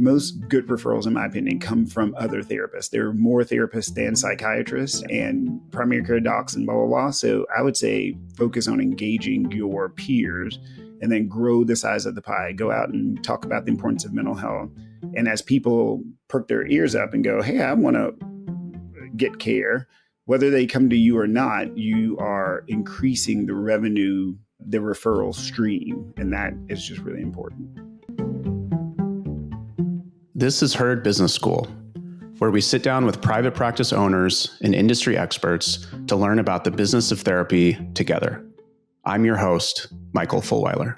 most good referrals, in my opinion, come from other therapists. There are more therapists than psychiatrists and primary care docs and blah, blah, blah. So I would say focus on engaging your peers and then grow the size of the pie. Go out and talk about the importance of mental health. And as people perk their ears up and go, hey, I want to get care, whether they come to you or not, you are increasing the revenue, the referral stream. And that is just really important. This is Herd Business School, where we sit down with private practice owners and industry experts to learn about the business of therapy together. I'm your host, Michael Fulwiler.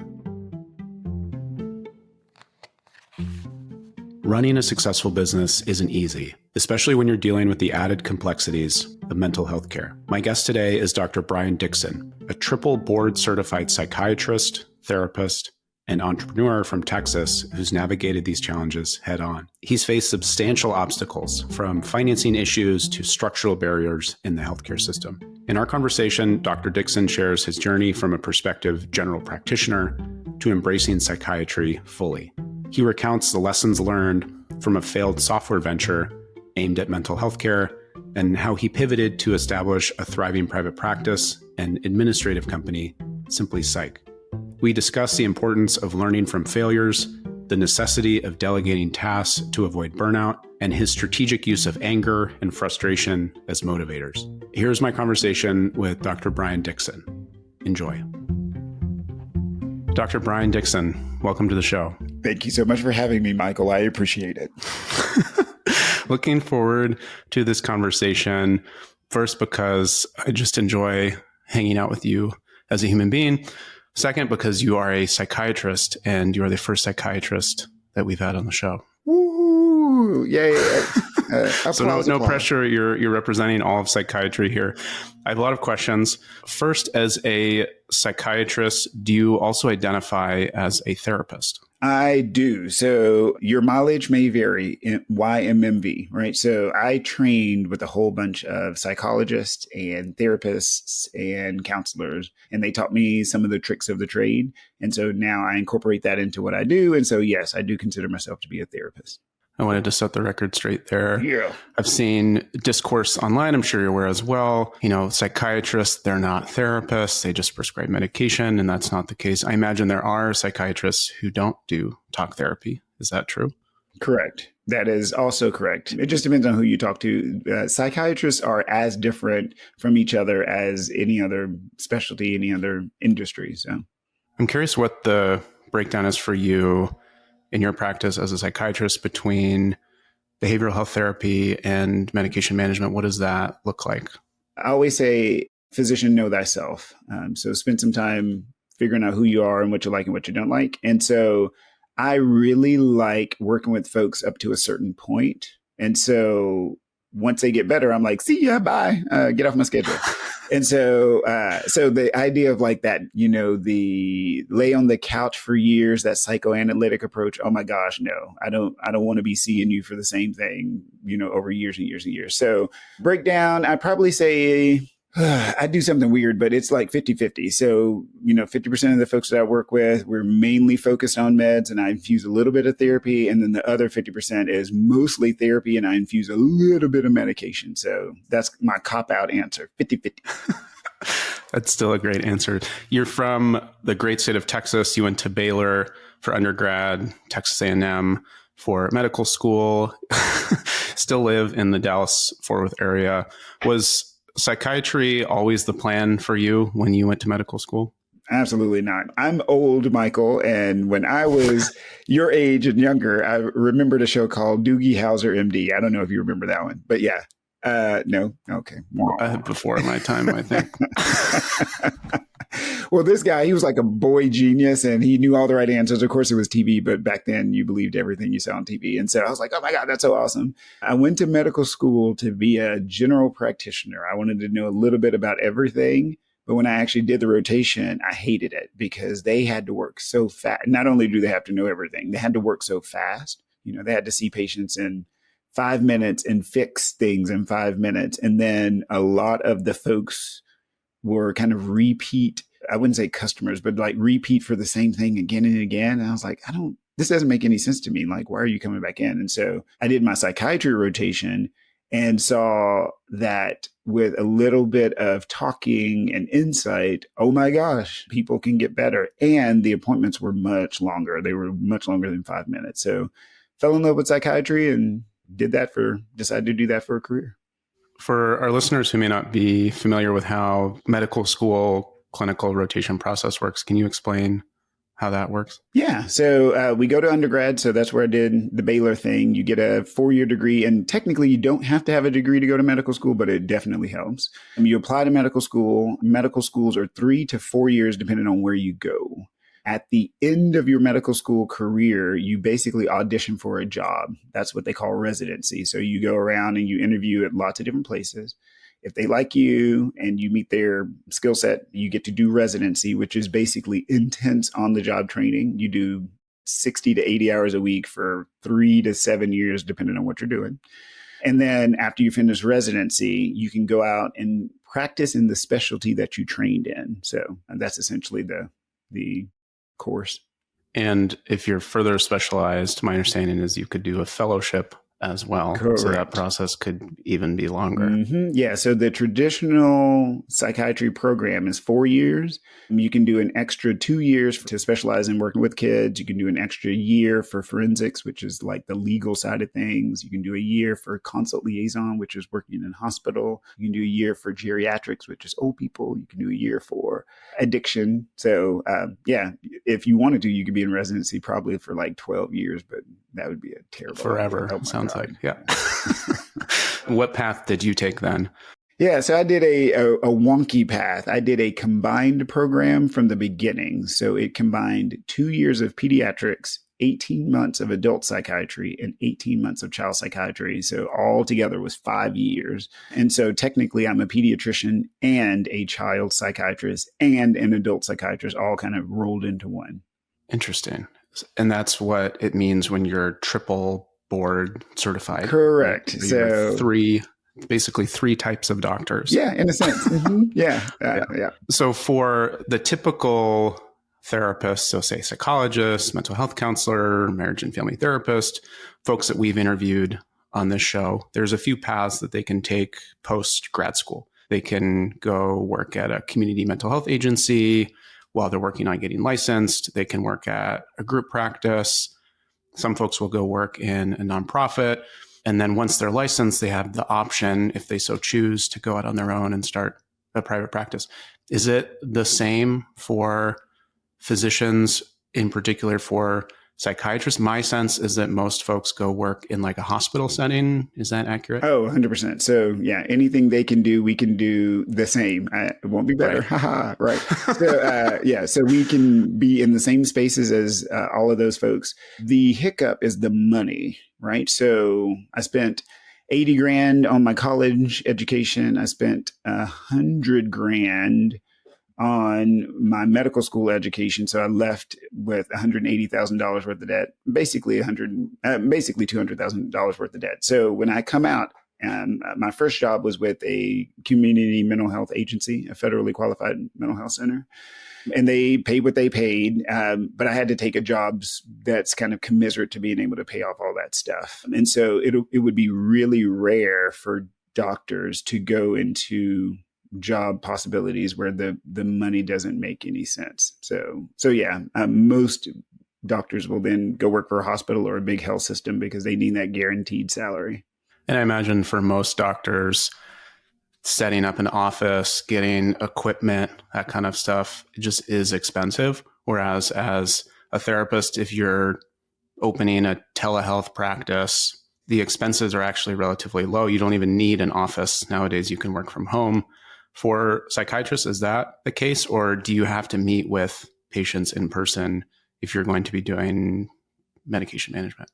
Running a successful business isn't easy, especially when you're dealing with the added complexities of mental health care. My guest today is Dr. Brian Dixon, a triple board-certified psychiatrist, therapist, and entrepreneur from Texas who's navigated these challenges head on. He's faced substantial obstacles, from financing issues to structural barriers in the healthcare system. In our conversation, Dr. Dixon shares his journey from a perspective general practitioner to embracing psychiatry fully. He recounts the lessons learned from a failed software venture aimed at mental health care and how he pivoted to establish a thriving private practice and administrative company, Simply Psych. We discuss the importance of learning from failures, the necessity of delegating tasks to avoid burnout, and his strategic use of anger and frustration as motivators. Here's my conversation with Dr. Brian Dixon. Enjoy. Dr. Brian Dixon, welcome to the show. Thank you so much for having me, Michael. I appreciate it. Looking forward to this conversation, first because I just enjoy hanging out with you as a human being. Second, because you are a psychiatrist and you are the first psychiatrist that we've had on the show. Woo! Yay! So no pressure. You're representing all of psychiatry here. I have a lot of questions. First, as a psychiatrist, do you also identify as a therapist? I do. So your mileage may vary in YMMV, right? So I trained with a whole bunch of psychologists and therapists and counselors, and they taught me some of the tricks of the trade. And so now I incorporate that into what I do. And so, yes, I do consider myself to be a therapist. I wanted to set the record straight there. Yeah. I've seen discourse online, I'm sure you're aware as well. You know, psychiatrists, they're not therapists. They just prescribe medication, and that's not the case. I imagine there are psychiatrists who don't do talk therapy. Is that true? Correct. That is also correct. It just depends on who you talk to. Psychiatrists are as different from each other as any other specialty, any other industry. So I'm curious what the breakdown is for you in your practice as a psychiatrist between behavioral health therapy and medication management. What does that look like? I always say, physician, know thyself. So spend some time figuring out who you are and what you like and what you don't like. And so I really like working with folks up to a certain point. And so once they get better, I'm like, see ya, bye, get off my schedule. And so the idea of like that, you know, the lay on the couch for years, that psychoanalytic approach. Oh my gosh, no, I don't want to be seeing you for the same thing, you know, over years and years and years. So breakdown, I'd probably say I do something weird, but it's like 50-50. So, you know, 50% of the folks that I work with, we're mainly focused on meds, and I infuse a little bit of therapy. And then the other 50% is mostly therapy, and I infuse a little bit of medication. So that's my cop-out answer, 50-50. That's still a great answer. You're from the great state of Texas. You went to Baylor for undergrad, Texas A&M for medical school, still live in the Dallas-Fort Worth area. Was psychiatry always the plan for you when you went to medical school? Absolutely not. I'm old, Michael. And when I was your age and younger, I remembered a show called Doogie Howser, MD. I don't know if you remember that one, but yeah. No. Okay. Before my time, I think. Well, this guy, he was like a boy genius and he knew all the right answers. Of course, it was TV, but back then you believed everything you saw on TV. And so I was like, oh my God, that's so awesome. I went to medical school to be a general practitioner. I wanted to know a little bit about everything. But when I actually did the rotation, I hated it because they had to work so fast. Not only do they have to know everything, they had to work so fast. You know, they had to see patients in 5 minutes and fix things in 5 minutes. And then a lot of the folks were kind of repeat, I wouldn't say customers, but like repeat for the same thing again and again. And I was like, I don't this doesn't make any sense to me. Like, why are you coming back in? And so I did my psychiatry rotation and saw that with a little bit of talking and insight, oh my gosh, people can get better. And the appointments were much longer. They were much longer than 5 minutes. So fell in love with psychiatry and decided to do that for a career. For our listeners who may not be familiar with how medical school clinical rotation process works, can you explain how that works? Yeah. So we go to undergrad. So that's where I did the Baylor thing. You get a 4-year degree, and technically you don't have to have a degree to go to medical school, but it definitely helps. You apply to medical school. Medical schools are 3 to 4 years, depending on where you go. At the end of your medical school career, you basically audition for a job. That's what they call residency. So you go around and you interview at lots of different places. If they like you and you meet their skill set, you get to do residency, which is basically intense on the job training. You do 60 to 80 hours a week for 3 to 7 years, depending on what you're doing. And then after you finish residency, you can go out and practice in the specialty that you trained in. So that's essentially the course. And if you're further specialized, my understanding is you could do a fellowship as well. Correct. So that process could even be longer. Mm-hmm. Yeah. So the traditional psychiatry program is 4 years. You can do an extra 2 years to specialize in working with kids. You can do an extra year for forensics, which is like the legal side of things. You can do a year for consult liaison, which is working in hospital. You can do a year for geriatrics, which is old people. You can do a year for addiction. So if you wanted to, you could be in residency probably for like 12 years, but that would be a terrible forever. Sounds like, yeah. What path did you take then? Yeah, so I did a wonky path. I did a combined program from the beginning. So it combined 2 years of pediatrics, 18 months of adult psychiatry, and 18 months of child psychiatry. So all together was 5 years. And so technically I'm a pediatrician and a child psychiatrist and an adult psychiatrist all kind of rolled into one. Interesting. And that's what it means when you're triple board certified. Correct. Right? So basically three types of doctors. Yeah, in a sense. Mm-hmm. Yeah. So for the typical therapist, so say psychologist, mental health counselor, marriage and family therapist, folks that we've interviewed on this show, there's a few paths that they can take post grad school. They can go work at a community mental health agency while they're working on getting licensed. They can work at a group practice. Some folks will go work in a nonprofit. And then once they're licensed, they have the option, if they so choose, to go out on their own and start a private practice. Is it the same for physicians, in particular for psychiatrists? My sense is that most folks go work in like a hospital setting. Is that accurate? Oh, 100%. So yeah, anything they can do, we can do the same. It won't be better. Haha. Right. So so we can be in the same spaces as all of those folks. The hiccup is the money, right? So I spent 80 grand on my college education. I spent $100 grand on my medical school education. So I left with $180,000 worth of debt, basically $200,000 worth of debt. So when I come out, my first job was with a community mental health agency, a federally qualified mental health center. And they paid what they paid, but I had to take a job that's kind of commensurate to being able to pay off all that stuff. And so it would be really rare for doctors to go into job possibilities where the money doesn't make any sense. So most doctors will then go work for a hospital or a big health system because they need that guaranteed salary. And I imagine for most doctors, setting up an office, getting equipment, that kind of stuff, it just is expensive. Whereas as a therapist, if you're opening a telehealth practice, the expenses are actually relatively low. You don't even need an office. Nowadays, you can work from home. For psychiatrists, is that the case? Or do you have to meet with patients in person if you're going to be doing medication management?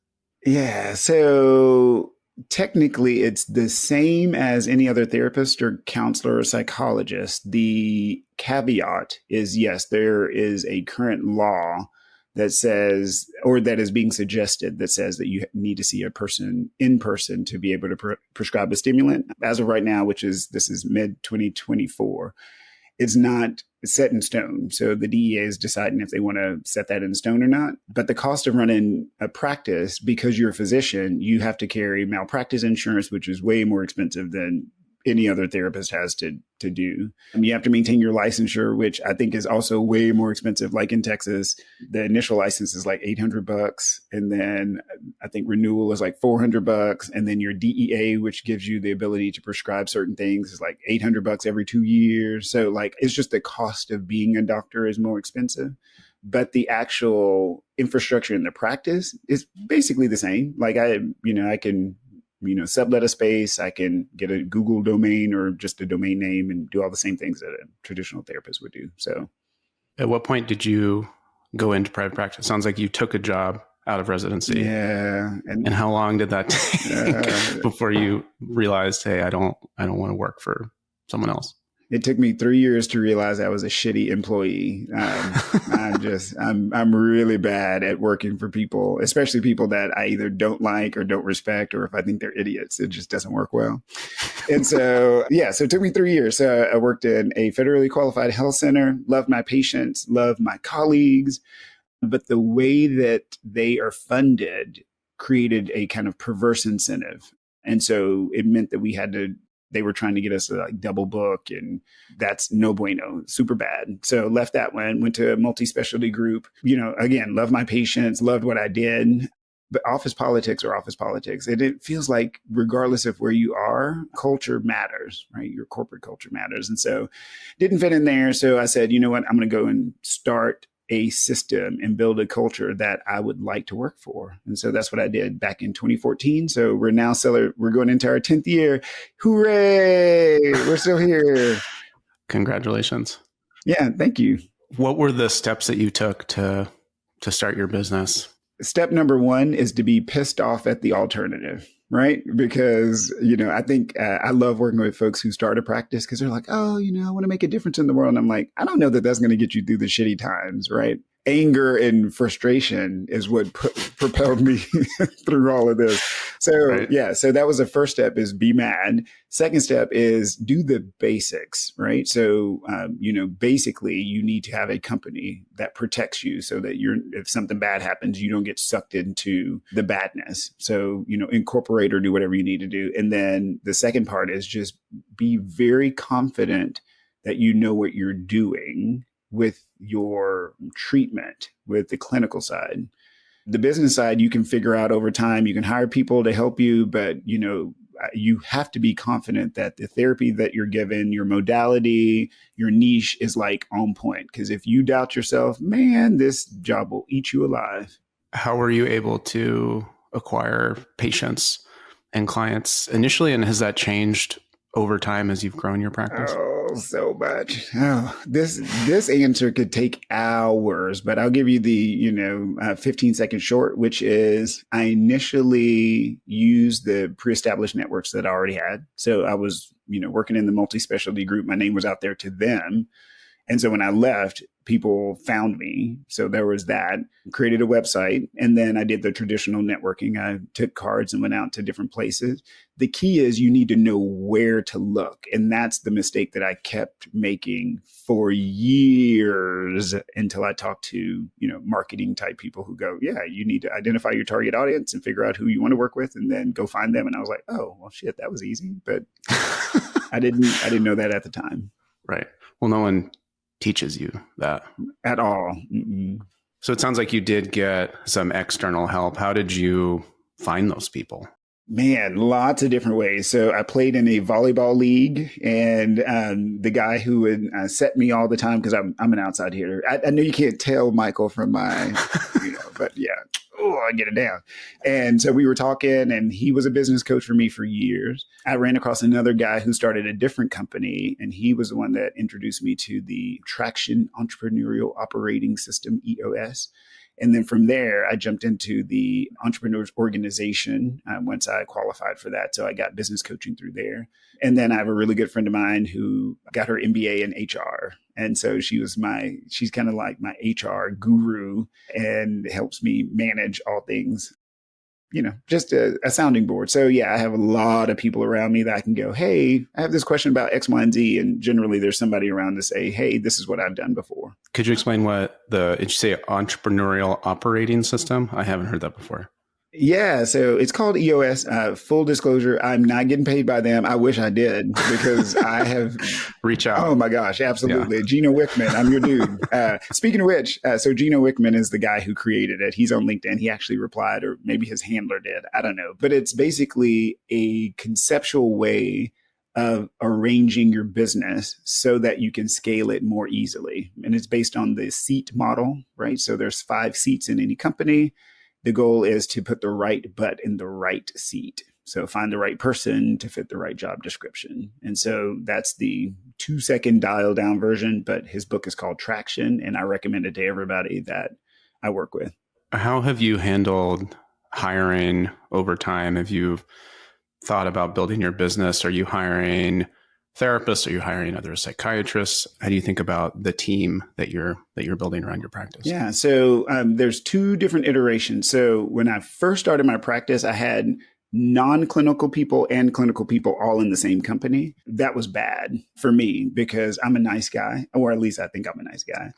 Yeah. So technically, it's the same as any other therapist or counselor or psychologist. The caveat is, yes, there is a current law that says, or that is being suggested, that says that you need to see a person in person to be able to prescribe a stimulant. As of right now, this is mid 2024. it's not set in stone. So the DEA is deciding if they want to set that in stone or not. But the cost of running a practice, because you're a physician, you have to carry malpractice insurance, which is way more expensive than any other therapist has to do. And you have to maintain your licensure, which I think is also way more expensive. Like in Texas, the initial license is like $800. And then I think renewal is like $400. And then your DEA, which gives you the ability to prescribe certain things, is like $800 every 2 years. So like, it's just the cost of being a doctor is more expensive. But the actual infrastructure in the practice is basically the same. Like I can sublet a space. I can get a Google domain or just a domain name and do all the same things that a traditional therapist would do. So at what point did you go into private practice? Sounds like you took a job out of residency. Yeah. And how long did that take before you realized, hey, I don't want to work for someone else? It took me 3 years to realize I was a shitty employee. I'm really bad at working for people, especially people that I either don't like or don't respect, or if I think they're idiots, it just doesn't work well. And so, so it took me 3 years. So I worked in a federally qualified health center, loved my patients, loved my colleagues, but the way that they are funded created a kind of perverse incentive. And so it meant that they were trying to get us to like double book, and that's no bueno, super bad. So left that one, went to a multi-specialty group, again, loved my patients, loved what I did, but office politics are office politics. And it feels like regardless of where you are, culture matters, right? Your corporate culture matters. And so didn't fit in there. So I said, you know what, I'm going to go and start a system and build a culture that I would like to work for. And so that's what I did back in 2014. So we're now we're going into our 10th year. Hooray! We're still here. Congratulations. Yeah, thank you. What were the steps that you took to start your business? Step number one is to be pissed off at the alternative, right? Because, I think I love working with folks who start a practice because they're like, oh, I want to make a difference in the world. And I'm like, I don't know that that's going to get you through the shitty times, right? Anger and frustration is what propelled me through all of this. So, right. So that was the first step, is be mad. Second step is do the basics, right? So, basically you need to have a company that protects you so that if something bad happens, you don't get sucked into the badness. So, incorporate or do whatever you need to do. And then the second part is just be very confident that you know what you're doing with your treatment, with the clinical side. The business side, you can figure out over time. You can hire people to help you, but you have to be confident that the therapy that you're given, your modality, your niche is like on point. Because if you doubt yourself, man, this job will eat you alive. How were you able to acquire patients and clients initially? And has that changed over time as you've grown your practice? Oh, so much. Oh, this answer could take hours, but I'll give you the 15-second short, which is I initially used the pre-established networks that I already had. So I was working in the multi-specialty group. My name was out there to them. And so when I left, people found me. So there was that, created a website, and then I did the traditional networking. I took cards and went out to different places. The key is you need to know where to look. And that's the mistake that I kept making for years until I talked to, marketing type people who go, yeah, you need to identify your target audience and figure out who you want to work with and then go find them. And I was like, oh, well, shit, that was easy. But I didn't know that at the time. Right. Well, no one teaches you that at all. Mm-mm. So it sounds like you did get some external help. How did you find those people? Man, lots of different ways. So I played in a volleyball league, and the guy who would set me all the time, because I'm an outside hitter. I know you can't tell Michael from my, but yeah. Oh, I get it down. And so we were talking, and he was a business coach for me for years. I ran across another guy who started a different company, and he was the one that introduced me to the Traction Entrepreneurial Operating System, EOS. And then from there, I jumped into the Entrepreneurs Organization once I qualified for that. So I got business coaching through there. And then I have a really good friend of mine who got her MBA in HR. And so she's kind of like my HR guru and helps me manage all things. just a sounding board. So yeah, I have a lot of people around me that I can go, hey, I have this question about X, Y, and Z. And generally there's somebody around to say, hey, this is what I've done before. Could you explain did you say entrepreneurial operating system? I haven't heard that before. Yeah, so it's called EOS. Full disclosure, I'm not getting paid by them. I wish I did because I have reach out. Oh my gosh, absolutely. Yeah. Gino Wickman, I'm your dude. Speaking of which, so Gino Wickman is the guy who created it. He's on LinkedIn. He actually replied, or maybe his handler did. I don't know. But it's basically a conceptual way of arranging your business so that you can scale it more easily. And it's based on the seat model, right? So there's 5 seats in any company. The goal is to put the right butt in the right seat. So find the right person to fit the right job description. And so that's the 2-second dial down version, but his book is called Traction. And I recommend it to everybody that I work with. How have you handled hiring over time? Have you thought about building your business? Are you hiring therapists? Are you hiring other psychiatrists? How do you think about the team that you're building around your practice? Yeah. So there's 2 different iterations. So when I first started my practice, I had non-clinical people and clinical people all in the same company. That was bad for me because I'm a nice guy, or at least I think I'm a nice guy.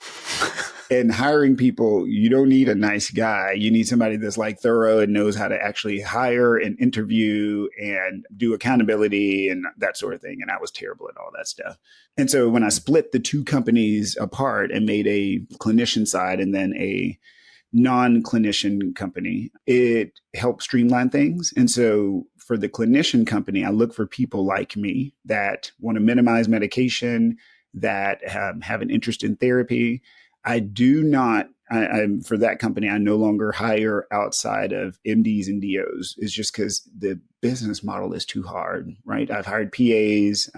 And hiring people, you don't need a nice guy. You need somebody that's like thorough and knows how to actually hire and interview and do accountability and that sort of thing. And I was terrible at all that stuff. And so when I split the 2 companies apart and made a clinician side and then a non-clinician company, it helps streamline things. And so for the clinician company, I look for people like me that want to minimize medication, that have an interest in therapy. I do not, for that company, I no longer hire outside of MDs and DOs. It's just because the business model is too hard, right? I've hired PAs,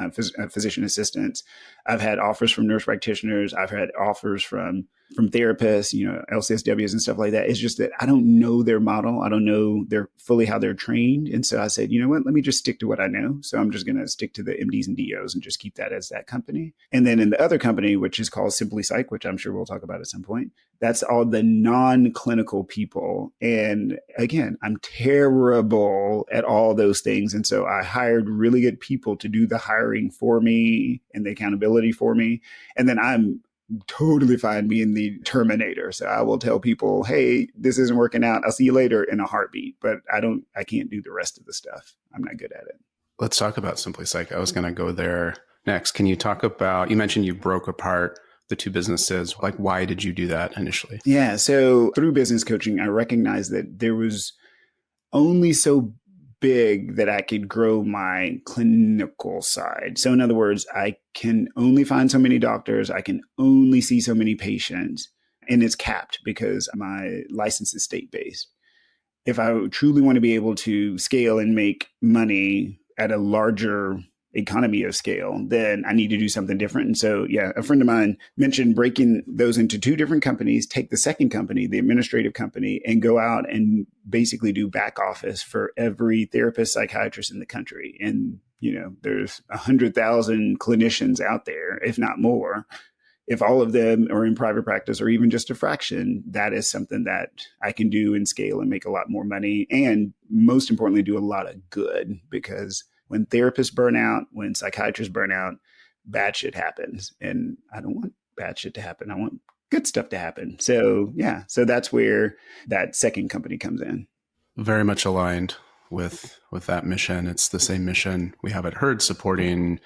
physician assistants. I've had offers from nurse practitioners. I've had offers from therapists, LCSWs and stuff like that. It's just that I don't know their model. I don't know fully how they're trained. And so I said, you know what, let me just stick to what I know. So I'm just going to stick to the MDs and DOs and just keep that as that company. And then in the other company, which is called Simply Psych, which I'm sure we'll talk about at some point, that's all the non-clinical people. And again, I'm terrible at all those things. And so I hired really good people to do the hiring for me and the accountability for me. And then I'm totally fine being the terminator. So I will tell people, hey, this isn't working out. I'll see you later in a heartbeat, but I can't do the rest of the stuff. I'm not good at it. Let's talk about Simply Psych. I was going to go there next. Can you talk about, you mentioned you broke apart the 2 businesses. Like, why did you do that initially? Yeah. So through business coaching, I recognized that there was only so big that I could grow my clinical side. So in other words, I can only find so many doctors. I can only see so many patients, and it's capped because my license is state-based. If I truly want to be able to scale and make money at a larger economy of scale, then I need to do something different. And so, yeah, a friend of mine mentioned breaking those into 2 different companies, take the second company, the administrative company, and go out and basically do back office for every therapist, psychiatrist in the country. And, there's 100,000 clinicians out there, if not more. If all of them are in private practice or even just a fraction, that is something that I can do and scale and make a lot more money. And most importantly, do a lot of good, because when therapists burn out, when psychiatrists burn out, bad shit happens. And I don't want bad shit to happen. I want good stuff to happen. So yeah, so that's where that second company comes in. Very much aligned with that mission. It's the same mission we have at Herd, supporting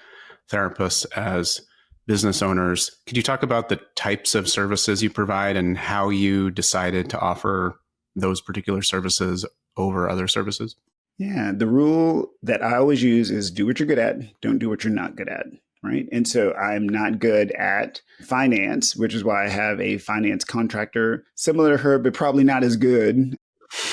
therapists as business owners. Could you talk about the types of services you provide and how you decided to offer those particular services over other services? Yeah, the rule that I always use is do what you're good at, don't do what you're not good at, right? And so I'm not good at finance, which is why I have a finance contractor similar to her, but probably not as good,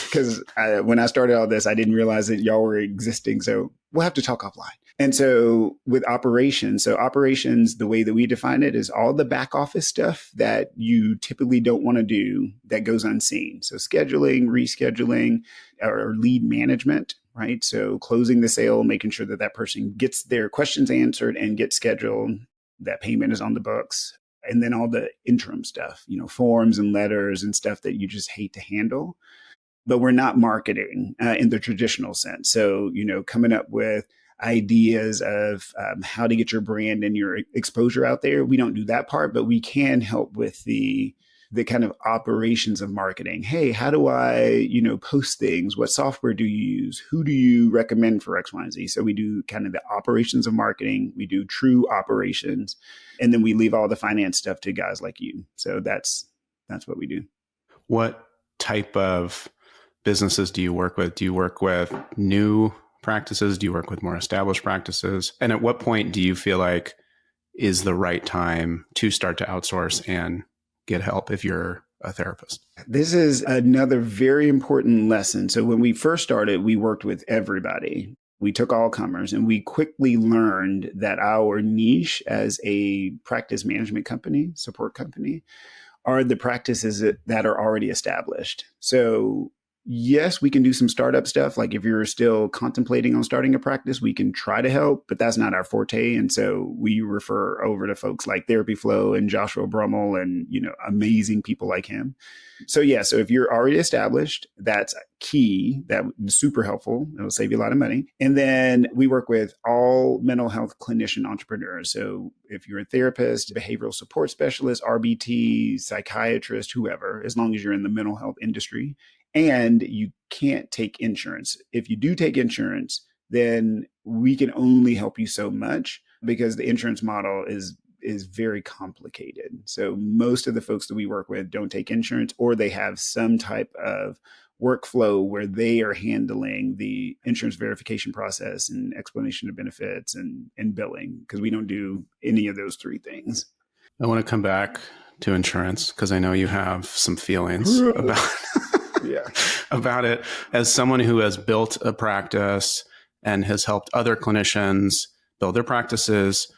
because when I started all this, I didn't realize that y'all were existing. So we'll have to talk offline. And so with operations, the way that we define it is all the back office stuff that you typically don't want to do that goes unseen. So scheduling, rescheduling, or lead management, right? So closing the sale, making sure that person gets their questions answered and gets scheduled, that payment is on the books. And then all the interim stuff, forms and letters and stuff that you just hate to handle. but we're not marketing in the traditional sense. So, coming up with ideas of how to get your brand and your exposure out there. We don't do that part, but we can help with the kind of operations of marketing. Hey, how do I, post things? What software do you use? Who do you recommend for X, Y, and Z? So we do kind of the operations of marketing. We do true operations. And then we leave all the finance stuff to guys like you. So that's what we do. What type of businesses do you work with? Do you work with new practices? Do you work with more established practices? And at what point do you feel like is the right time to start to outsource and get help if you're a therapist? This is another very important lesson. So when we first started, we worked with everybody. We took all comers, and we quickly learned that our niche as a practice management company, support company, are the practices that are already established. So yes, we can do some startup stuff. Like if you're still contemplating on starting a practice, we can try to help, but that's not our forte. And so we refer over to folks like Therapy Flow and Joshua Brummel and, amazing people like him. So yeah, so if you're already established, that's key. That's super helpful. It'll save you a lot of money. And then we work with all mental health clinician entrepreneurs. So if you're a therapist, behavioral support specialist, RBT, psychiatrist, whoever, as long as you're in the mental health industry, and you can't take insurance. If you do take insurance, then we can only help you so much because the insurance model is very complicated. So most of the folks that we work with don't take insurance, or they have some type of workflow where they are handling the insurance verification process and explanation of benefits and billing, because we don't do any of those three things. I want to come back to insurance because I know you have some feelings about it. As someone who has built a practice and has helped other clinicians build their practices,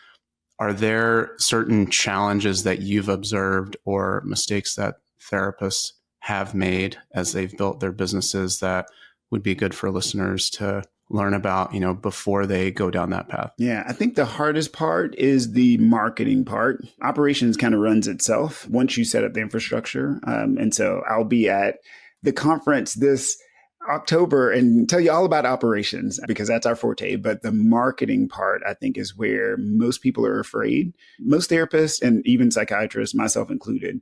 are there certain challenges that you've observed or mistakes that therapists have made as they've built their businesses that would be good for listeners to learn about, before they go down that path? Yeah, I think the hardest part is the marketing part. Operations kind of runs itself once you set up the infrastructure. And so I'll be at the conference this October and tell you all about operations because that's our forte. But the marketing part, I think, is where most people are afraid. Most therapists and even psychiatrists, myself included,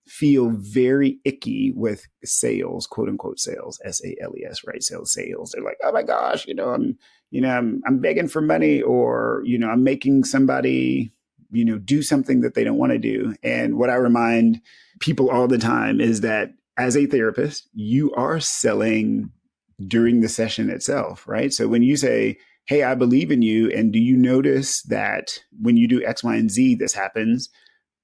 feel very icky with sales, quote unquote sales, SALES, right? Sales. They're like, oh my gosh, I'm begging for money, or, I'm making somebody, do something that they don't want to do. And what I remind people all the time is that as a therapist, you are selling during the session itself, right? So when you say, hey, I believe in you, and do you notice that when you do X, Y, and Z, this happens?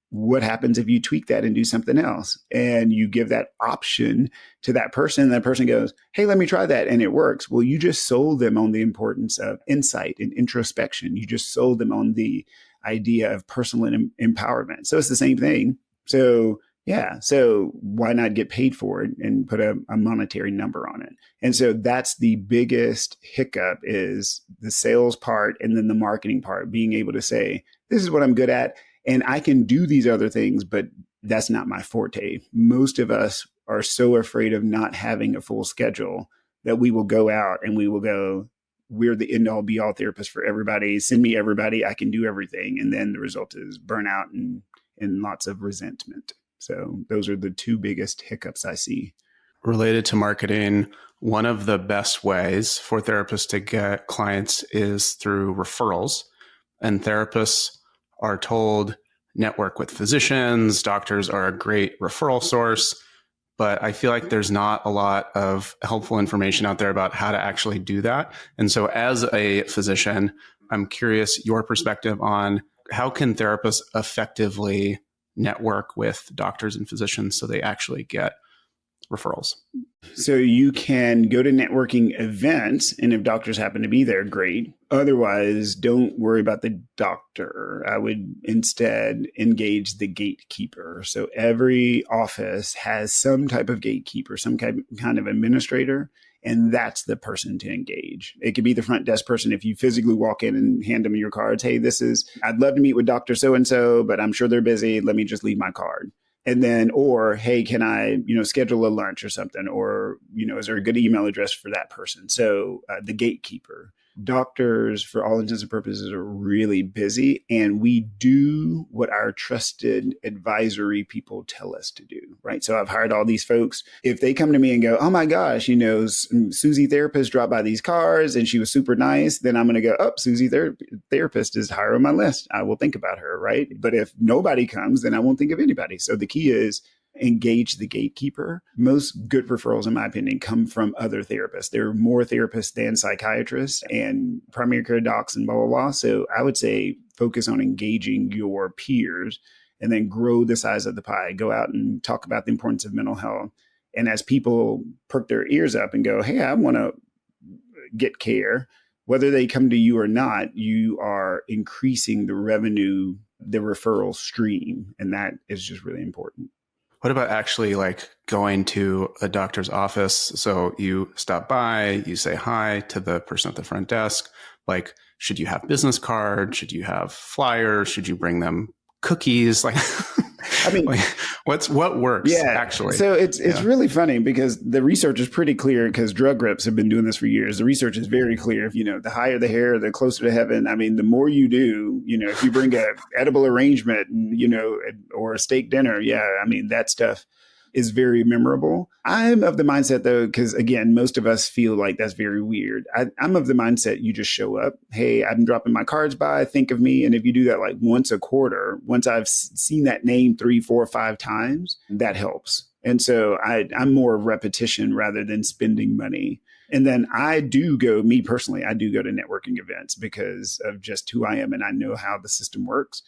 What happens if you tweak that and do something else? And you give that option to that person, and that person goes, hey, let me try that, and it works. Well, you just sold them on the importance of insight and introspection. You just sold them on the idea of personal empowerment. So it's the same thing. So yeah. So why not get paid for it and put a monetary number on it? And so that's the biggest hiccup, is the sales part and then the marketing part, being able to say, this is what I'm good at. And I can do these other things, but that's not my forte. Most of us are so afraid of not having a full schedule that we will go out and we will go, we're the end all be all therapist for everybody. Send me everybody. I can do everything. And then the result is burnout and lots of resentment. So those are the two biggest hiccups I see. Related to marketing, one of the best ways for therapists to get clients is through referrals. And therapists are told network with physicians, doctors are a great referral source, but I feel like there's not a lot of helpful information out there about how to actually do that. And so as a physician, I'm curious your perspective on how can therapists effectively network with doctors and physicians so they actually get referrals? So you can go to networking events, and if doctors happen to be there, great. Otherwise, don't worry about the doctor. I would instead engage the gatekeeper. So every office has some type of gatekeeper, some kind of administrator, and that's the person to engage. It could be the front desk person. If you physically walk in and hand them your cards, hey, I'd love to meet with Dr. So-and-so, but I'm sure they're busy. Let me just leave my card. And then, or, hey, can I, schedule a lunch or something? Or, is there a good email address for that person? So the gatekeeper. Doctors, for all intents and purposes, are really busy, and we do what our trusted advisory people tell us to do, right? So I've hired all these folks. If they come to me and go, oh my gosh, Susie therapist dropped by these cars and she was super nice, then I'm going to go, oh, Susie therapist is higher on my list. I will think about her, right? But if nobody comes, then I won't think of anybody. So the key is engage the gatekeeper. Most good referrals, in my opinion, come from other therapists. There are more therapists than psychiatrists and primary care docs and blah, blah, blah. So I would say focus on engaging your peers and then grow the size of the pie. Go out and talk about the importance of mental health. And as people perk their ears up and go, hey, I want to get care, whether they come to you or not, you are increasing the revenue, the referral stream. And that is just really important. What about actually like going to a doctor's office? So you stop by, you say hi to the person at the front desk. Like, should you have business cards? Should you have flyers? Should you bring them cookies? Like, I mean, like, what works actually? So it's really funny because the research is pretty clear, because drug reps have been doing this for years. The research is very clear. The higher the hair, the closer to heaven. I mean, the more you do, if you bring a edible arrangement, or a steak dinner, that stuff is very memorable. I'm of the mindset, though, because again, most of us feel like that's very weird. I'm of the mindset you just show up. Hey, I'm dropping my cards by, think of me. And if you do that like once a quarter, once I've seen that name 3, 4, 5 times, that helps. And so I'm more of repetition rather than spending money. And then me personally, I do go to networking events because of just who I am and I know how the system works.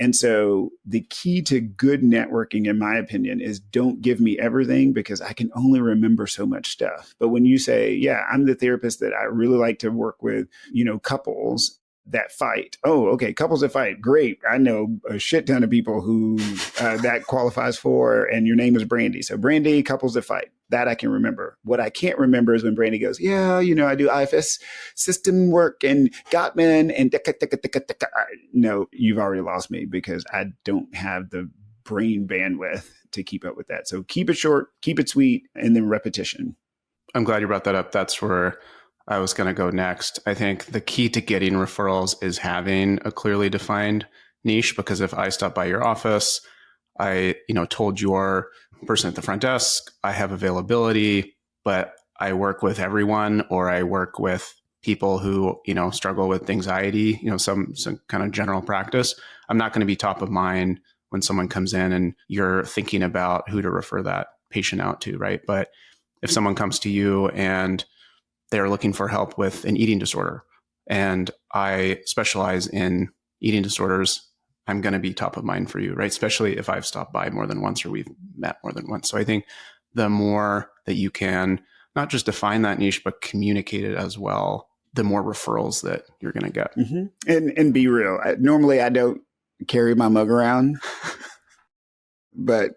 And so the key to good networking, in my opinion, is don't give me everything, because I can only remember so much stuff. But when you say, yeah, I'm the therapist that I really like to work with, couples that fight. Oh, okay. Couples that fight. Great. I know a shit ton of people who that qualifies for, and your name is Brandy. So Brandy, couples that fight. That I can remember. What I can't remember is when Brandy goes, yeah, I do IFS system work and Gottman and no, you've already lost me, because I don't have the brain bandwidth to keep up with that. So keep it short, keep it sweet, and then repetition. I'm glad you brought that up. That's where I was going to go next. I think the key to getting referrals is having a clearly defined niche, because if I stop by your office, I, told your person at the front desk, I have availability, but I work with everyone, or I work with people who, struggle with anxiety, some kind of general practice. I'm not going to be top of mind when someone comes in and you're thinking about who to refer that patient out to, right? But if someone comes to you and they're looking for help with an eating disorder, and I specialize in eating disorders, I'm going to be top of mind for you, right? Especially if I've stopped by more than once or we've met more than once. So I think the more that you can not just define that niche, but communicate it as well, the more referrals that you're going to get. Mm-hmm. And be real. Normally I don't carry my mug around, but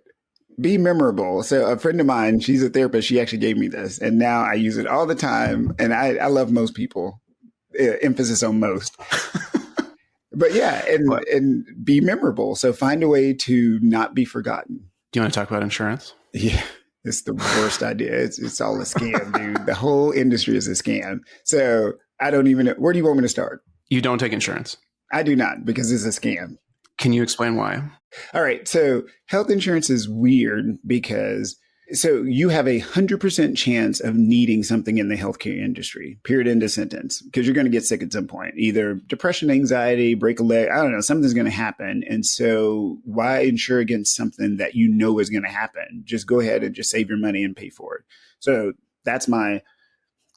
be memorable. So a friend of mine, she's a therapist. She actually gave me this, and now I use it all the time. And I love most people. Emphasis on most. But yeah, and be memorable. So find a way to not be forgotten. Do you want to talk about insurance? Yeah, it's the worst idea. It's all a scam, dude. The whole industry is a scam. So I don't even know. Where do you want me to start? You don't take insurance? I do not, because it's a scam. Can you explain why? All right. So health insurance is weird because you have 100% chance of needing something in the healthcare industry, period, end of sentence, because you're going to get sick at some point, either depression, anxiety, break a leg. I don't know. Something's going to happen. And so why insure against something that you know is going to happen? Just go ahead and just save your money and pay for it. So that's my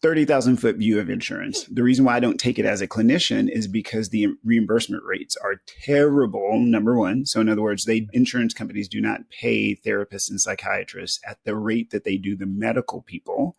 30,000 foot view of insurance. The reason why I don't take it as a clinician is because the reimbursement rates are terrible, number one. So in other words, insurance companies do not pay therapists and psychiatrists at the rate that they do the medical people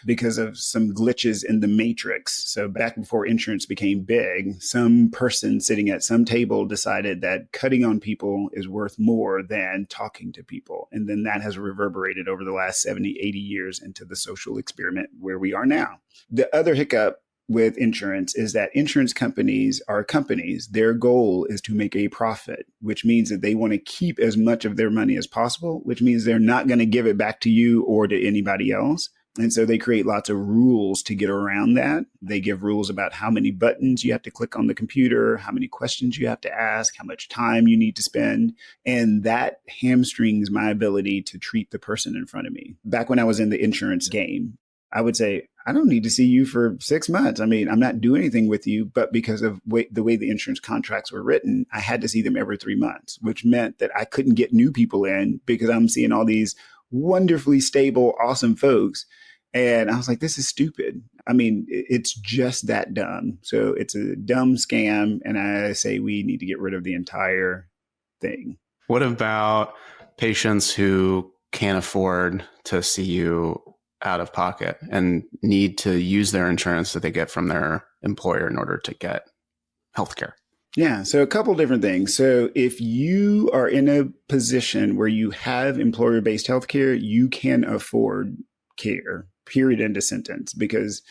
because of some glitches in the matrix. So back before insurance became big, some person sitting at some table decided that cutting on people is worth more than talking to people. And then that has reverberated over the last 70, 80 years into the social experiment where we are now. The other hiccup with insurance is that insurance companies are companies. Their goal is to make a profit, which means that they want to keep as much of their money as possible, which means they're not going to give it back to you or to anybody else. And so they create lots of rules to get around that. They give rules about how many buttons you have to click on the computer, how many questions you have to ask, how much time you need to spend. And that hamstrings my ability to treat the person in front of me. Back when I was in the insurance game, I would say, I don't need to see you for 6 months. I mean, I'm not doing anything with you, but because of the way the insurance contracts were written, I had to see them every 3 months, which meant that I couldn't get new people in because I'm seeing all these wonderfully stable, awesome folks. And I was like, this is stupid. I mean, it's just that dumb. So it's a dumb scam. And I say we need to get rid of the entire thing. What about patients who can't afford to see you out of pocket and need to use their insurance that they get from their employer in order to get healthcare? Yeah. So a couple different things. So if you are in a position where you have employer-based healthcare, you can afford care, period, end of sentence, because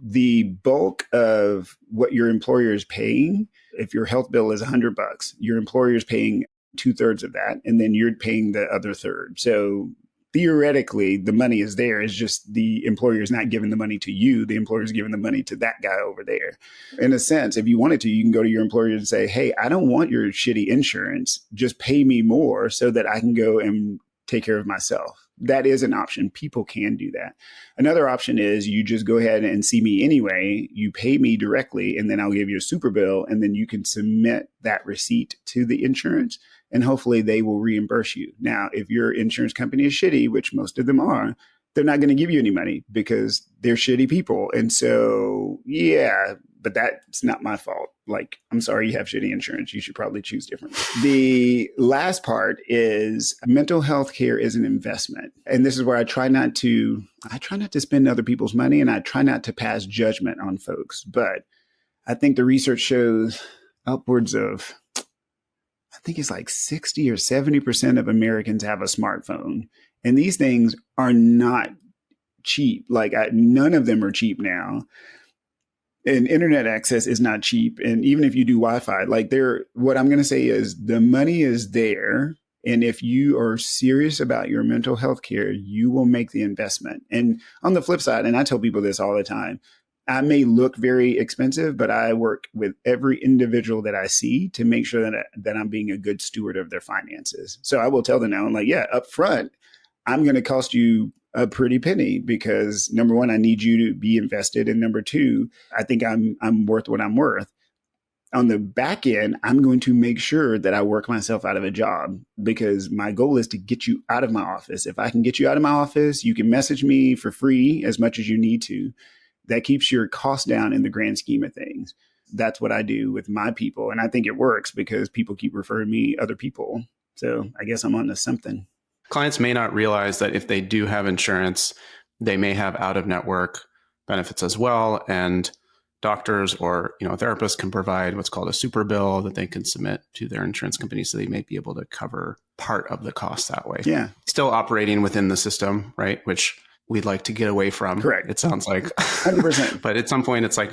the bulk of what your employer is paying, if your health bill is $100, your employer is paying 2/3 of that, and then you're paying the other third. So theoretically, the money is there. It's just the employer is not giving the money to you. The employer is giving the money to that guy over there. In a sense, if you wanted to, you can go to your employer and say, hey, I don't want your shitty insurance. Just pay me more so that I can go and take care of myself. That is an option. People can do that. Another option is you just go ahead and see me anyway. You pay me directly, and then I'll give you a super bill, and then you can submit that receipt to the insurance, and hopefully they will reimburse you. Now, if your insurance company is shitty, which most of them are, they're not going to give you any money because they're shitty people. And so, yeah, but that's not my fault. Like, I'm sorry you have shitty insurance. You should probably choose differently. The last part is mental health care is an investment. And this is where I try not to spend other people's money, and I try not to pass judgment on folks. But I think the research shows upwards of, I think it's like 60 or 70% of Americans have a smartphone. And these things are not cheap. Like none of them are cheap now. And internet access is not cheap. And even if you do Wi-Fi, what I'm going to say is the money is there. And if you are serious about your mental health care, you will make the investment. And on the flip side, and I tell people this all the time, I may look very expensive, but I work with every individual that I see to make sure that I'm being a good steward of their finances. So I will tell them now, I'm like, yeah, up front, I'm going to cost you a pretty penny because number one, I need you to be invested. And number two, I think I'm worth what I'm worth. On the back end, I'm going to make sure that I work myself out of a job because my goal is to get you out of my office. If I can get you out of my office, you can message me for free as much as you need to. That keeps your costs down in the grand scheme of things. That's what I do with my people. And I think it works because people keep referring me other people. So I guess I'm onto something. Clients may not realize that if they do have insurance, they may have out-of-network benefits as well. And doctors or therapists can provide what's called a super bill that they can submit to their insurance company, so they may be able to cover part of the cost that way. Yeah. Still operating within the system, right? Which we'd like to get away from. Correct. It sounds like 100%. But at some point it's like,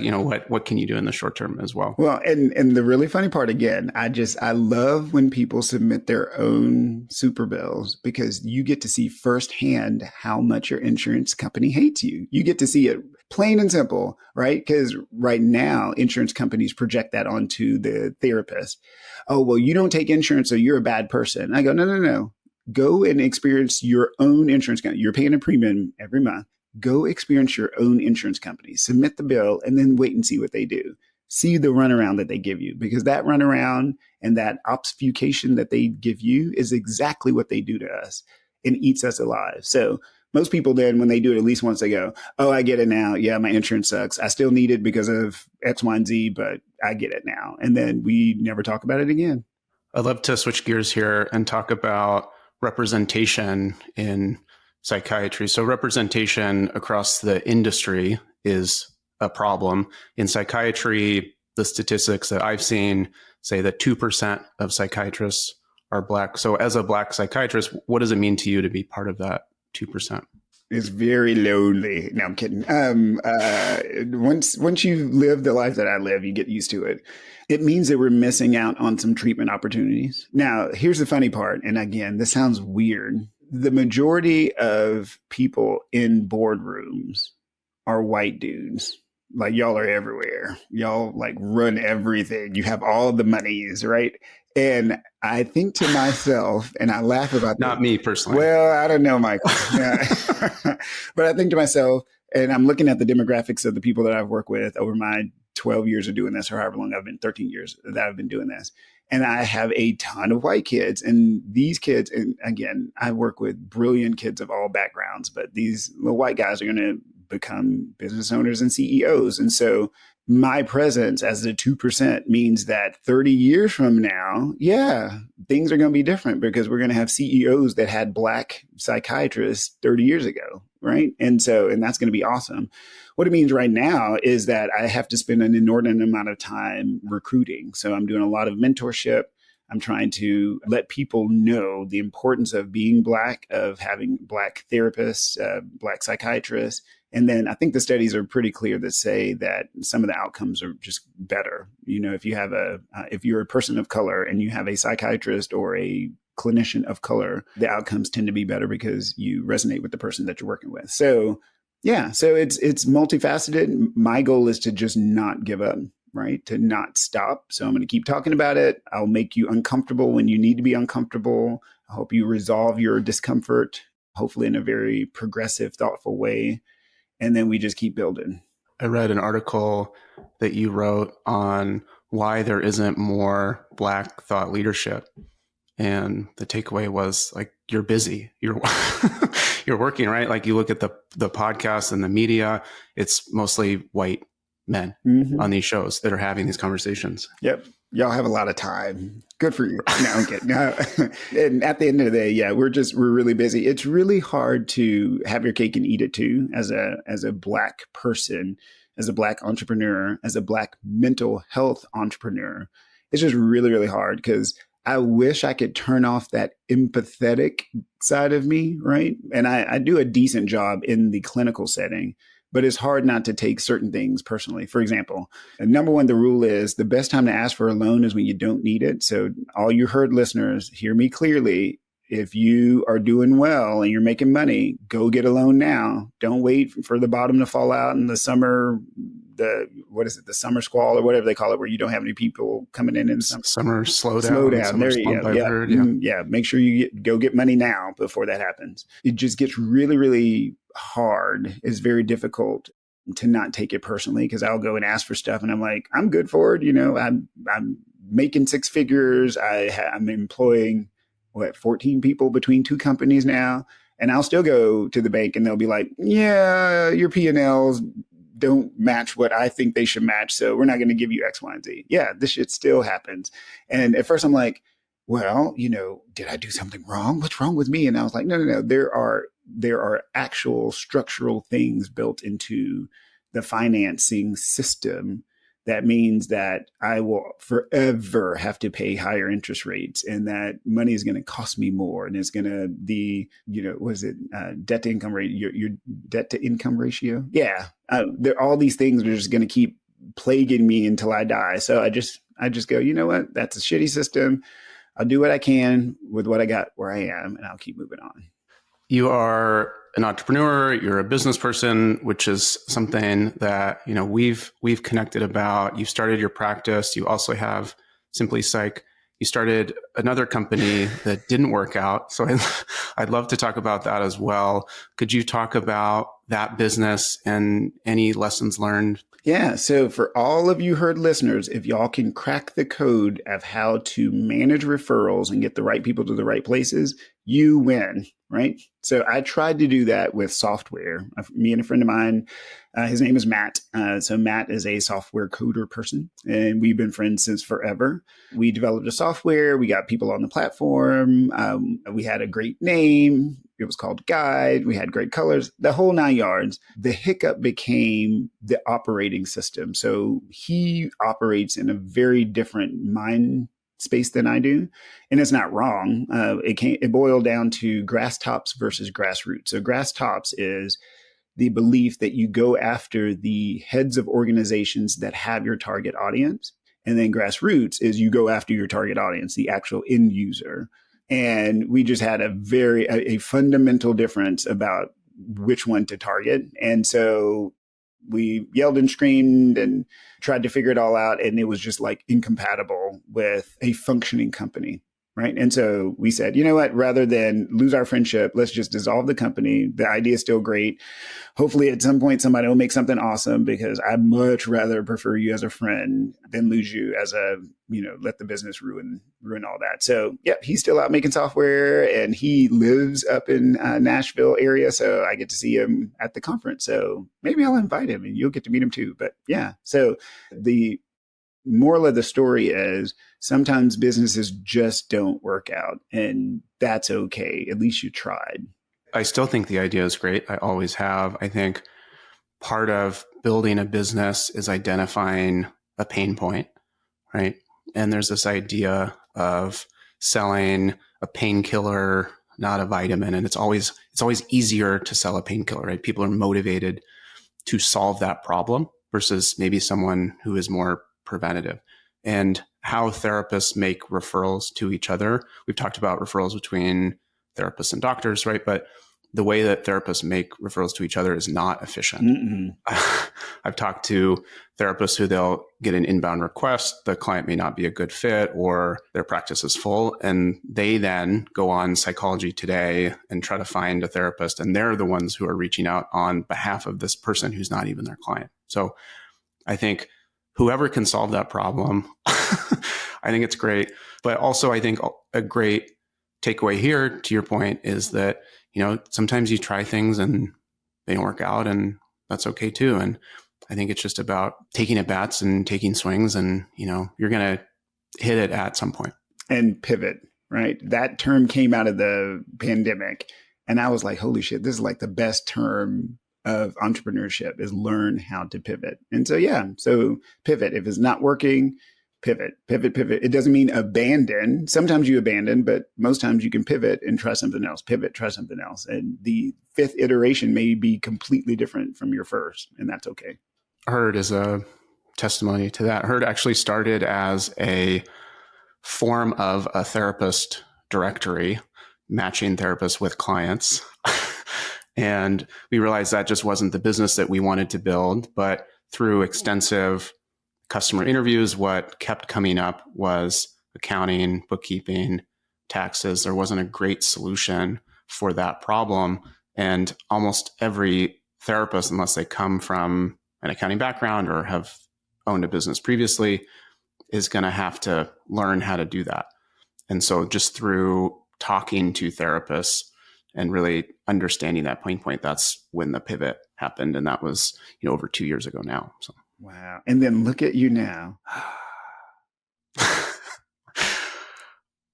what can you do in the short term as well? Well, and the really funny part again, I love when people submit their own super bills because you get to see firsthand how much your insurance company hates you. You get to see it plain and simple, right? Because right now insurance companies project that onto the therapist. Oh, well, you don't take insurance, so you're a bad person. I go, no. Go and experience your own insurance company. You're paying a premium every month. Go experience your own insurance company. Submit the bill and then wait and see what they do. See the runaround that they give you, because that runaround and that obfuscation that they give you is exactly what they do to us and eats us alive. So most people then, when they do it at least once, they go, oh, I get it now. Yeah, my insurance sucks. I still need it because of X, Y, and Z, but I get it now. And then we never talk about it again. I'd love to switch gears here and talk about representation in psychiatry. So representation across the industry is a problem. In psychiatry, the statistics that I've seen say that 2% of psychiatrists are Black. So as a Black psychiatrist, what does it mean to you to be part of that 2%? It's very lonely. No, I'm kidding. Once you live the life that I live, you get used to it. It means that we're missing out on some treatment opportunities. Now, here's the funny part. And again, this sounds weird. The majority of people in boardrooms are white dudes. Like y'all are everywhere. Y'all like run everything. You have all the monies, right? And I think to myself, and I laugh about Not that. me personally. Well, I don't know, Michael. Yeah. But I think to myself, and I'm looking at the demographics of the people that I've worked with over my 12 years of doing this, or however long I've been, 13 years that I've been doing this. And I have a ton of white kids. And these kids, and again, I work with brilliant kids of all backgrounds, but these little white guys are going to become business owners and CEOs. And so my presence as the 2% means that 30 years from now, yeah, things are going to be different because we're going to have CEOs that had Black psychiatrists 30 years ago, right? And that's going to be awesome. What it means right now is that I have to spend an inordinate amount of time recruiting. So I'm doing a lot of mentorship. I'm trying to let people know the importance of being Black, of having Black therapists, Black psychiatrists. And then I think the studies are pretty clear that say that some of the outcomes are just better. You know, if you're a person of color and you have a psychiatrist or a clinician of color, the outcomes tend to be better because you resonate with the person that you're working with. So yeah, so it's multifaceted. My goal is to just not give up, right? To not stop. So I'm going to keep talking about it. I'll make you uncomfortable when you need to be uncomfortable. I hope you resolve your discomfort, hopefully in a very progressive, thoughtful way. And then we just keep building. I read an article that you wrote on why there isn't more Black thought leadership. And the takeaway was like, you're busy. You're working, right? Like you look at the podcast and the media, it's mostly white men on these shows that are having these conversations. Yep. Y'all have a lot of time. Good for you. No, I'm kidding. No. And at the end of the day, yeah, we're really busy. It's really hard to have your cake and eat it too, as a Black person, as a Black entrepreneur, as a Black mental health entrepreneur. It's just really, really hard because I wish I could turn off that empathetic side of me, right? And I do a decent job in the clinical setting, but it's hard not to take certain things personally. For example, number one, the rule is the best time to ask for a loan is when you don't need it. So all you heard listeners, hear me clearly. If you are doing well and you're making money, go get a loan now. Don't wait for the bottom to fall out in the summer, the summer squall or whatever they call it, where you don't have any people coming in the summer. Summer slowdown. There you go. Yeah. Make sure you go get money now before that happens. It just gets really, really hard. It's very difficult to not take it personally because I'll go and ask for stuff and I'm like, I'm good for it. You know, I'm making six figures. I'm employing 14 people between two companies now. And I'll still go to the bank and they'll be like, yeah, your P&Ls don't match what I think they should match. So we're not going to give you X, Y, and Z. Yeah, this shit still happens. And at first I'm like, well, you know, did I do something wrong? What's wrong with me? And I was like, no. There are actual structural things built into the financing system that means that I will forever have to pay higher interest rates and that money is going to cost me more. And it's going to be, debt to income rate, your debt to income ratio. Yeah. All these things are just going to keep plaguing me until I die. So I just go, you know what? That's a shitty system. I'll do what I can with what I got where I am and I'll keep moving on. You are an entrepreneur, you're a business person, which is something that, you know, we've connected about. You started your practice. You also have Simply Psych. You started another company that didn't work out. So I'd love to talk about that as well. Could you talk about that business and any lessons learned? Yeah. So for all of you herd listeners, if y'all can crack the code of how to manage referrals and get the right people to the right places, you win, right? So I tried to do that with software. Me and a friend of mine, his name is Matt. So Matt is a software coder person, and we've been friends since forever. We developed a software. We got people on the platform. We had a great name. It was called Guide. We had great colors, the whole 9 yards. The hiccup became the operating system. So he operates in a very different mind space than I do. And it's not wrong. It boiled down to grass tops versus grassroots. So grass tops is the belief that you go after the heads of organizations that have your target audience. And then grassroots is you go after your target audience, the actual end user. And we just had a fundamental difference about which one to target. And so we yelled and screamed and tried to figure it all out. And it was just like incompatible with a functioning company. Right. And so we said, you know what, rather than lose our friendship, let's just dissolve the company. The idea is still great. Hopefully at some point somebody will make something awesome, because I'd much rather prefer you as a friend than lose you as let the business ruin all that. So yeah, he's still out making software, and he lives up in Nashville area. So I get to see him at the conference. So maybe I'll invite him and you'll get to meet him too. But yeah, so the moral of the story is sometimes businesses just don't work out, and that's okay. At least you tried. I still think the idea is great. I always have. I think part of building a business is identifying a pain point, right? And there's this idea of selling a painkiller, not a vitamin. And it's always easier to sell a painkiller, right? People are motivated to solve that problem versus maybe someone who is more preventative. And how therapists make referrals to each other. We've talked about referrals between therapists and doctors, right? But the way that therapists make referrals to each other is not efficient. I've talked to therapists who they'll get an inbound request. The client may not be a good fit, or their practice is full. And they then go on Psychology Today and try to find a therapist. And they're the ones who are reaching out on behalf of this person who's not even their client. So I think whoever can solve that problem, I think it's great. But also I think a great takeaway here, to your point, is that, sometimes you try things and they don't work out, and that's okay too. And I think it's just about taking at bats and taking swings, and, you're going to hit it at some point. And pivot, right? That term came out of the pandemic. And I was like, holy shit, this is like the best term of entrepreneurship, is learn how to pivot. And so pivot. If it's not working, pivot. It doesn't mean abandon. Sometimes you abandon, but most times you can pivot and try something else. Pivot, try something else. And the fifth iteration may be completely different from your first, and that's okay. Herd is a testimony to that. Herd actually started as a form of a therapist directory, matching therapists with clients. And we realized that just wasn't the business that we wanted to build. But through extensive customer interviews, what kept coming up was accounting, bookkeeping, taxes. There wasn't a great solution for that problem. And almost every therapist, unless they come from an accounting background or have owned a business previously, is going to have to learn how to do that. And so just through talking to therapists and really understanding that pain point, that's when the pivot happened. And that was, over 2 years ago now. So. Wow. And then look at you now.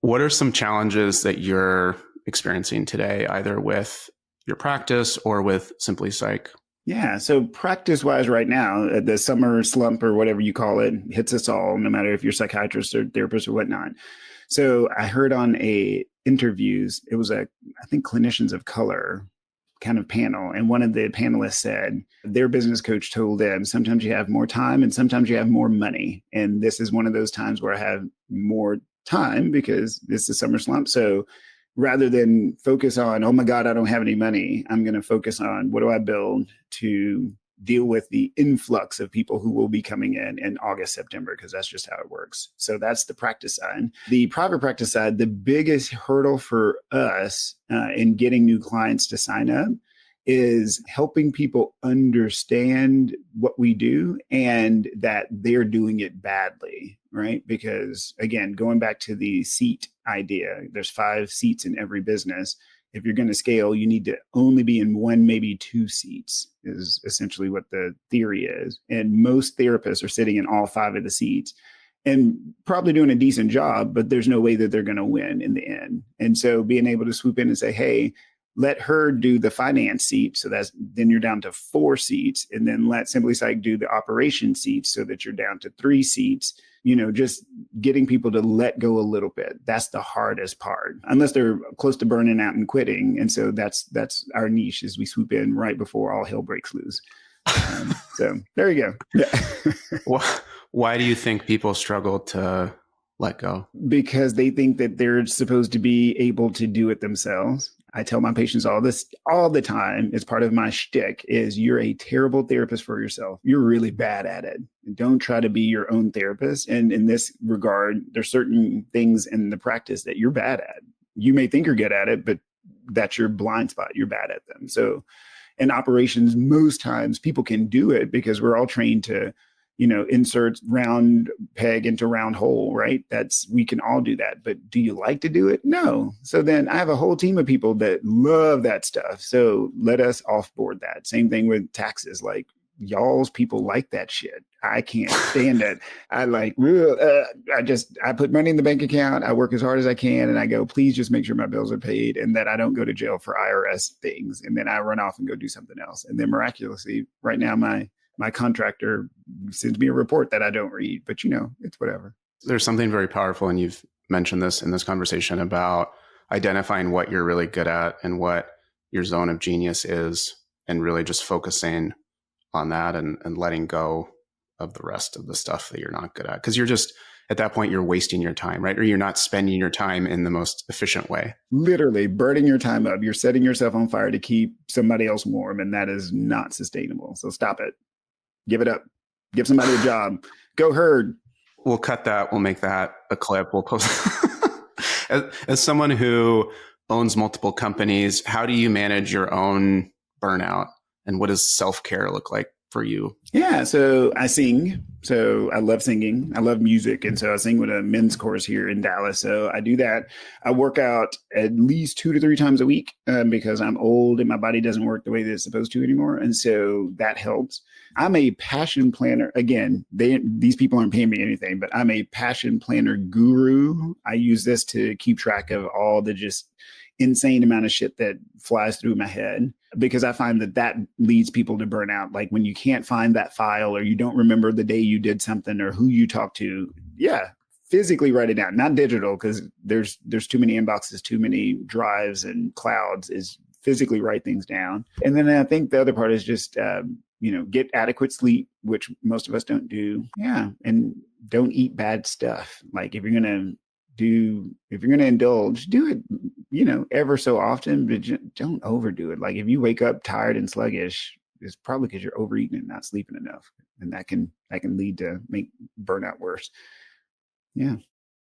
What are some challenges that you're experiencing today, either with your practice or with Simply Psych? Yeah. So practice-wise right now, the summer slump or whatever you call it hits us all, no matter if you're psychiatrist or therapist or whatnot. So I heard on interviews, it was I think Clinicians of Color kind of panel. And one of the panelists said their business coach told them, sometimes you have more time and sometimes you have more money. And this is one of those times where I have more time because it's the summer slump. So rather than focus on, oh my God, I don't have any money, I'm going to focus on what do I build to deal with the influx of people who will be coming in August, September, because that's just how it works. So that's the practice side. The private practice side, the biggest hurdle for us in getting new clients to sign up is helping people understand what we do and that they're doing it badly, right? Because again, going back to the seat idea, there's 5 seats in every business. If you're going to scale, you need to only be in 1, maybe 2 seats is essentially what the theory is. And most therapists are sitting in all 5 of the seats and probably doing a decent job, but there's no way that they're going to win in the end. And so being able to swoop in and say, hey, let her do the finance seat. So then you're down to 4 seats, and then let Simply Psych do the operation seats so that you're down to 3 seats. just getting people to let go a little bit. That's the hardest part, unless they're close to burning out and quitting. And so that's our niche, is we swoop in right before all hell breaks loose. So there you go. Yeah. Why do you think people struggle to let go? Because they think that they're supposed to be able to do it themselves. I tell my patients all the time. It's part of my shtick, is you're a terrible therapist for yourself. You're really bad at it. Don't try to be your own therapist. And in this regard, there's certain things in the practice that you're bad at. You may think you're good at it, but that's your blind spot. You're bad at them. So in operations, most times people can do it because we're all trained to, insert round peg into round hole, right? We can all do that. But do you like to do it? No. So then I have a whole team of people that love that stuff. So let us offboard that. Same thing with taxes. Like, y'all's people like that shit. I can't stand it. I put money in the bank account. I work as hard as I can. And I go, please just make sure my bills are paid and that I don't go to jail for IRS things. And then I run off and go do something else. And then miraculously, right now, my contractor sends me a report that I don't read, but it's whatever. There's something very powerful, and you've mentioned this in this conversation, about identifying what you're really good at and what your zone of genius is, and really just focusing on that and letting go of the rest of the stuff that you're not good at. Because you're just, at that point, you're wasting your time, right? Or you're not spending your time in the most efficient way. Literally burning your time up. You're setting yourself on fire to keep somebody else warm, and that is not sustainable. So stop it. Give it up. Give somebody a job. Go herd. We'll cut that. We'll make that a clip. We'll post. As someone who owns multiple companies, how do you manage your own burnout? And what does self-care look like for you? Yeah. So I sing. So I love singing. I love music. And so I sing with a men's chorus here in Dallas. So I do that. I work out at least 2 to 3 times a week because I'm old and my body doesn't work the way that it's supposed to anymore. And so that helps. I'm a passion planner. Again, these people aren't paying me anything, but I'm a passion planner guru. I use this to keep track of all the just insane amount of shit that flies through my head, because I find that leads people to burnout. Like when you can't find that file, or you don't remember the day you did something or who you talked to. Yeah. Physically write it down, not digital, because there's too many inboxes, too many drives and clouds. Is physically write things down. And then I think the other part is just, get adequate sleep, which most of us don't do. Yeah. And don't eat bad stuff. Like if you're going to indulge, do it, ever so often, but don't overdo it. Like if you wake up tired and sluggish, it's probably because you're overeating and not sleeping enough. And that can lead to make burnout worse. Yeah.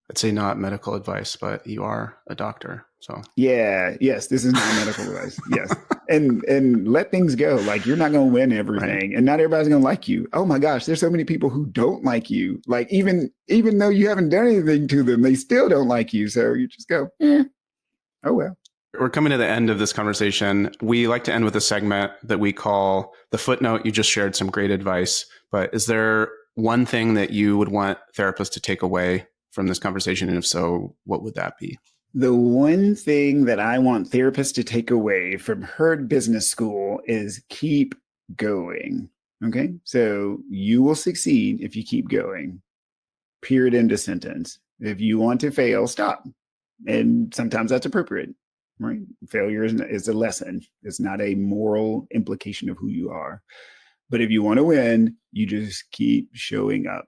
I'd say not medical advice, but you are a doctor. So yeah. Yes. This is not medical advice. Yes. And let things go. Like you're not going to win everything, right? And not everybody's going to like you. Oh my gosh. There's so many people who don't like you. Like even though you haven't done anything to them, they still don't like you. So you just go, oh well. We're coming to the end of this conversation. We like to end with a segment that we call the footnote. You just shared some great advice, but is there one thing that you would want therapists to take away from this conversation? And if so, what would that be? The one thing that I want therapists to take away from Herd Business School is keep going. Okay. So you will succeed if you keep going. Period. End of sentence. If you want to fail, stop. And sometimes that's appropriate, right? Failure is a lesson. It's not a moral implication of who you are. But if you want to win, you just keep showing up.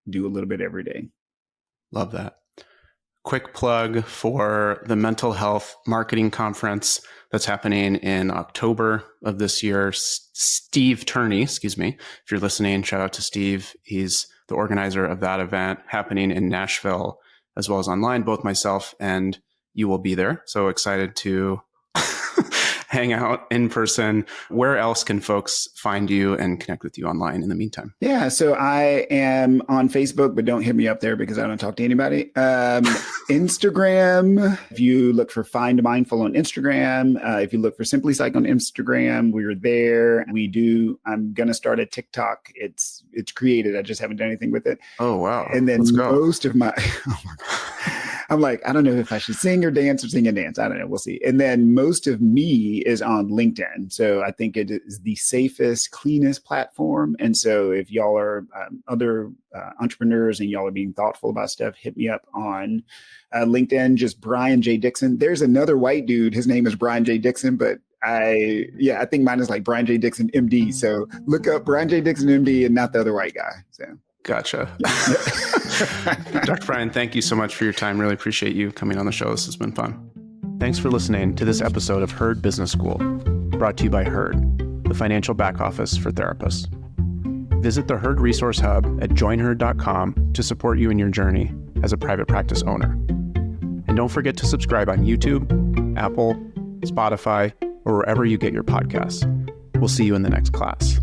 Do a little bit every day. Love that. Quick plug for the mental health marketing conference that's happening in October of this year. Steve Turney, if you're listening, shout out to Steve. He's the organizer of that event happening in Nashville, as well as online. Both myself and you will be there. So excited to hang out in person. Where else can folks find you and connect with you online in the meantime? Yeah, so I am on Facebook, but don't hit me up there because I don't talk to anybody. Instagram, if you look for Find Mindful on Instagram, if you look for Simply Psych on Instagram, we're there. I'm going to start a TikTok. It's created. I just haven't done anything with it. Oh, wow. And then most of my, oh my God. I'm like, I don't know if I should sing or dance or sing and dance. I don't know. We'll see. And then most of me is on LinkedIn. So I think it is the safest, cleanest platform. And so if y'all are other entrepreneurs and y'all are being thoughtful about stuff, hit me up on LinkedIn, just Brian J. Dixon. There's another white dude. His name is Brian J. Dixon, but I think mine is like Brian J. Dixon, MD. So look up Brian J. Dixon, MD, and not the other white guy. So gotcha. Dr. Brian, thank you so much for your time. Really appreciate you coming on the show. This has been fun. Thanks for listening to this episode of Herd Business School, brought to you by Herd, the financial back office for therapists. Visit the Herd Resource Hub at joinherd.com to support you in your journey as a private practice owner. And don't forget to subscribe on YouTube, Apple, Spotify, or wherever you get your podcasts. We'll see you in the next class.